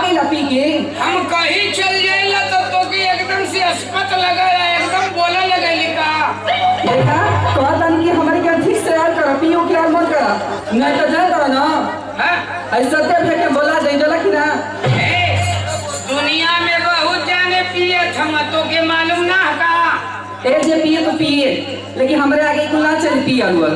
गई ना पी के हम कहीं चल जाइला तो की एकदम से अस्पत लगा एकदम बोला लगे लिखा देखा कहता नहीं कि हमारे क्या ठीक से याद करा पियो की याद मत करा नहीं तो जाए करो ना ऐसा देख के बोला जाए जला कि ना दुनिया में बहुत जाने पिए हम तो के मालूम ना का ए जे पिए तो पिए लेकिन हमरे आगे कुल ना चल पिया हुआ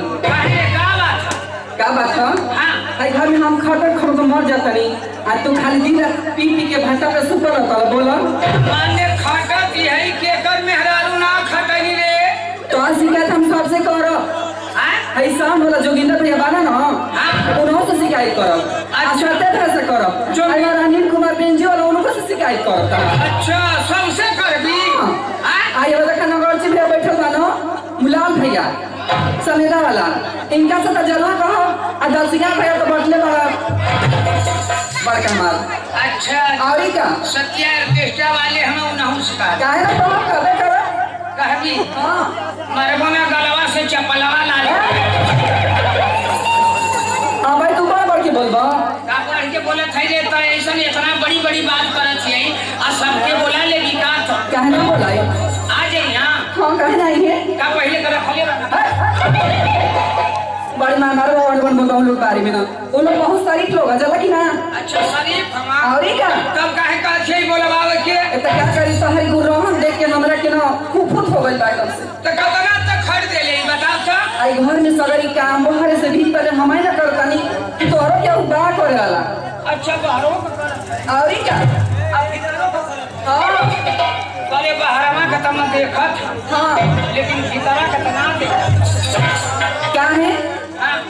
का बात है हां घर में हम खटर खर तो मर जाता नहीं आ तू खाली दिन रात पी पी के भाटा पे सुपर रहता बोला माने खाटा पी है के कर मेहरारू ना खटनी रे तो शिकायत हम सबसे करो हां ऐसा होला जोगिंदर भैया बाना ना उन्हों से शिकायत करो अच्छा तरह से करो जो अगर अनिल कुमार बेंजी वाला उनको से शिकायत करो अच्छा सबसे करबी आई वाला का नगर से भैया बैठल बानो मुलाल भैया सनेदा वाला इनका से तो जरूर कहो आ दलसिंगा भैया तो बैठले बड़का माल अच्छा और का सत्या ऑर्केस्ट्रा वाले हम उनहु सिखा काहे ना तो कबे करो कहबी हां मरबो में गलवा से चपलवा ला ले अब भाई तू कौन बढ़ के बोलबा का बढ़ के बोले थे रे तो ऐसा इतना बड़ी बड़ी बात करत है आ सबके बोला ले की का तो काहे ना बोलाई आ जाई हां हां काहे ना आइए का पहले कर खले बड़ी मार वन बोलता हूं लोग बारी में ना उन लोग बहुत सारी लोग है जला कि ना अच्छा शरीफ हमा और का तब काहे का छे बोलवावे के त क्या करी तो हरी गुरहन देख के हमरा के ना फुफुत हो गइल बा एकदम से तो कतना तक खरीद दे ले बताओ तो आई घर में सगरी काम बहरे से भी पहले हमारे ना करतानी कि तोरो क्या बा करे वाला अच्छा बाहरों का कर और का अब भीतरों का कर हां करे बाहरमा खत्म देखत हां लेकिन भीतरा कितना देख क्या है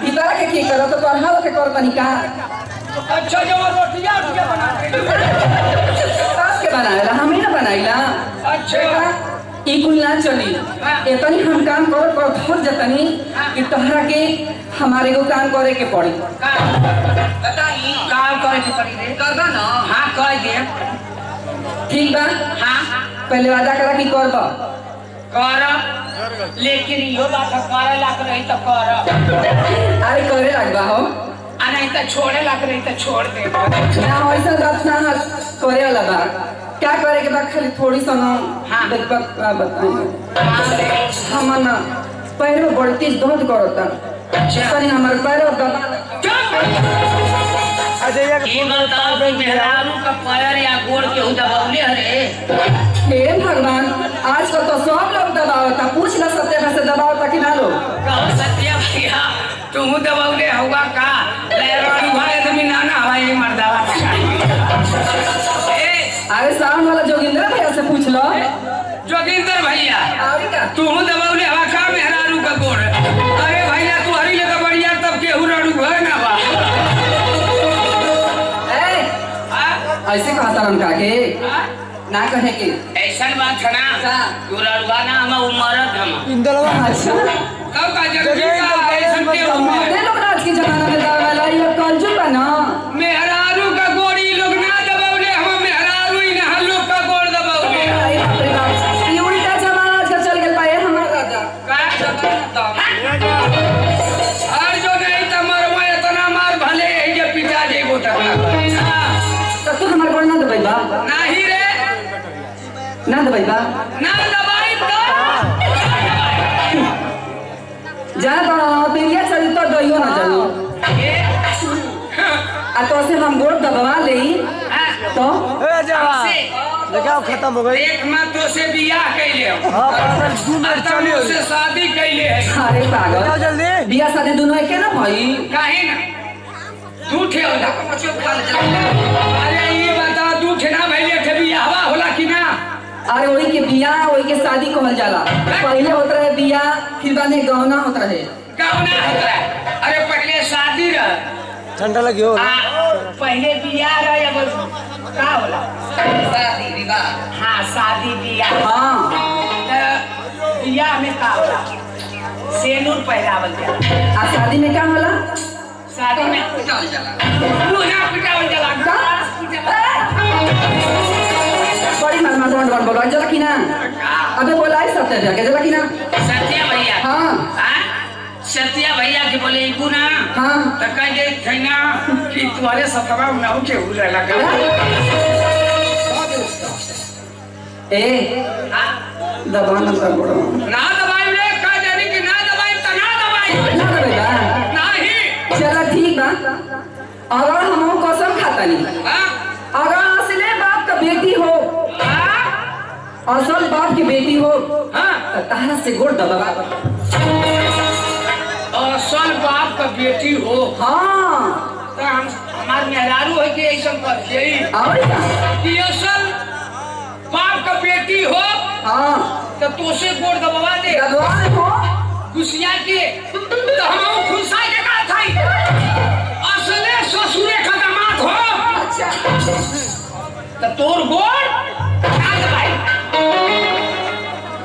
भीतर के की करो तो पढ़ाओ के करतानी का अच्छा जो रोटियां उठके बना सास के बनाएला हम ही ना बनाइला अच्छा ई कुल ना चली एतनी हम काम कर कर थक जतनी कि तोहरा के हमारे को काम करे के पड़ी का बताई काम करे के पड़ी रे करबा ना हां कह दे ठीक बा हां पहले वादा करा कि करबा कर लेकिन यो बात करे लाग रही तो कर अरे करे लगबा हो आ नहीं तो छोड़े लाग रही तो छोड़ दे ना वैसा बात ना करे वाला बा क्या करे के बाद खाली थोड़ी सा ना हाँ बताइए हम ना पैर में बड़ी तेज दर्द करता कहीं हमारे पैर अजय का फोन मेहरारू का पैर या गोड़ के दबावले हरे हे भगवान आजकल तो सब लोग दबावता पूछ ला सत्य से दबावता कि ना लोग कहो सत्य भैया तुम दबावले होगा का लहरारू भाई तुम नाना हवाई मर्दावा अरे सावन वाला जोगिंदर भैया से पूछ लो जोगिंदर भैया तू दबावले हवा का मेहरारू का गोड़ अरे भैया तू हरी लगा बढ़िया तब के हुरारू घर ना बा ऐसे कहता रंका के ना कहे के ऐसा बात है ना हुरारू ना हम उमरत हम इंदलवा अच्छा कब का जरूरी का ऐसा के उमर लोग आज के जमाना में दवा वाला ये कलजुग बा ना मेहरारू का गोड़ी लोग ना दबावले हम मेहरारू ही ना हम लोग का गोड़ दबावले ये उल्टा जमाना आज का चल गेल बा ये हमारा राजा का हर जो नहीं त मरवा इतना मार भले यही जे पिटा जेबो तब तू हमारे गोड़ ना दबाई बा नहीं रे ना दबाई बा ना दबाई तो जा तो पेरिया चली तो दइयो ना चलो आ तो से हम गोड़ दबवा लेई तो ए जावा लगाओ खत्म हो गई एक मत तो से बियाह कैले हां पर 2 मिनट चली से शादी कैले है अरे पागल जाओ जल्दी बियाह शादी दोनों एके ना भाई काहे ना झूठे होला पछो खा ले अरे ये बता झूठे ना भइले थे बियाहवा होला कि ना अरे वही के बियाह वही के शादी कहल जाला पहले होत रहे बियाह फिर बाद में गौना होत रहे गौना होत रहे अरे पहले शादी रह ठंडा लगी हो पहले बियाह रहे अब का होला शादी विवाह हां शादी बियाह हां बियाह में का होला सेनूर पहरावल जाला आ शादी में क्या होला शादी में पिटावल जाला तू ना पिटावल जाला बड़ी मार बोला जला कि ना अबे बोला है सत्य जगह जला कि ना सत्य भैया हां सत्या भैया के बोले इबू ना हाँ तो कह दे थे ना कि तुम्हारे सफवा में ना के उड़ लगा ए दबा न कर बोलो ना दबाई रे कह देनी कि ना दबाई तो ना दबाई ना दबेगा नहीं चला ठीक बा अगर हम कसम खाता नहीं हां अगर असले बाप का बेटी हो असल बाप की बेटी हो हां तो तारा से गोड़ दबा असल बाप का बेटी हो हाँ तो हम हमार मेहरारू है कि ऐसा कर यही और क्या कि असल बाप का बेटी हो हाँ तो तोसे गोड़ दबवा दे दबा हो गुसिया के तो हम खुशा के का थाई असले ससुरे का दामाद हो अच्छा तो तोर गोड़ का दबाई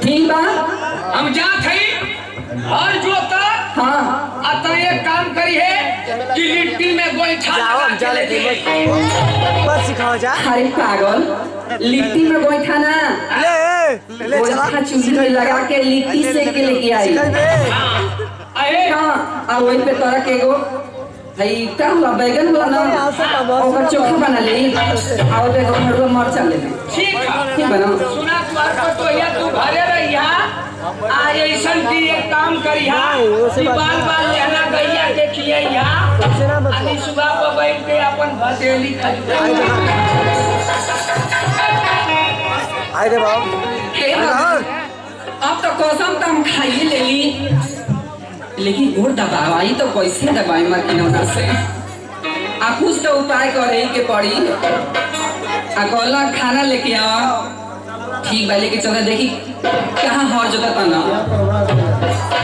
ठीक बा हम जात हई और जो तक हाँ अतः एक काम करी है कि लिट्टी में गोईठा जाओ हम लगा के चले ले बस सिखाओ जा अरे पागल लिट्टी में गोईठा ना ले चला गोईठा चूल्ही में लगा के लिट्टी सेक के लेके आई सिखाई दे अरे हाँ और वही पे तोरा के एगो भाई का होला बैगन होला ना ओकर चोखा बना ले और एगो भरुआ मरचा ले ले ठीक ठीक है बना सुना तुम्हारे को तो या तू घरे रहिया आज ऐसन की एक काम करिया नहीं, वो से कि बात बाल बाल लेना गैया के खियैया से ना बता। आज सुबह को बैठ के अपन भतेली खरीदा आई रे बाप हे भगवान, अब तो कसम तो हम खाइए ले ली लेकिन गोड़ दबाई तो कैसे दबाई मकीनों से आ कुछ तो उपाय करे के पड़ी आ कहला खाना लेके आओ ठीक बा लेके चला देखी कहाँ हर जगह तना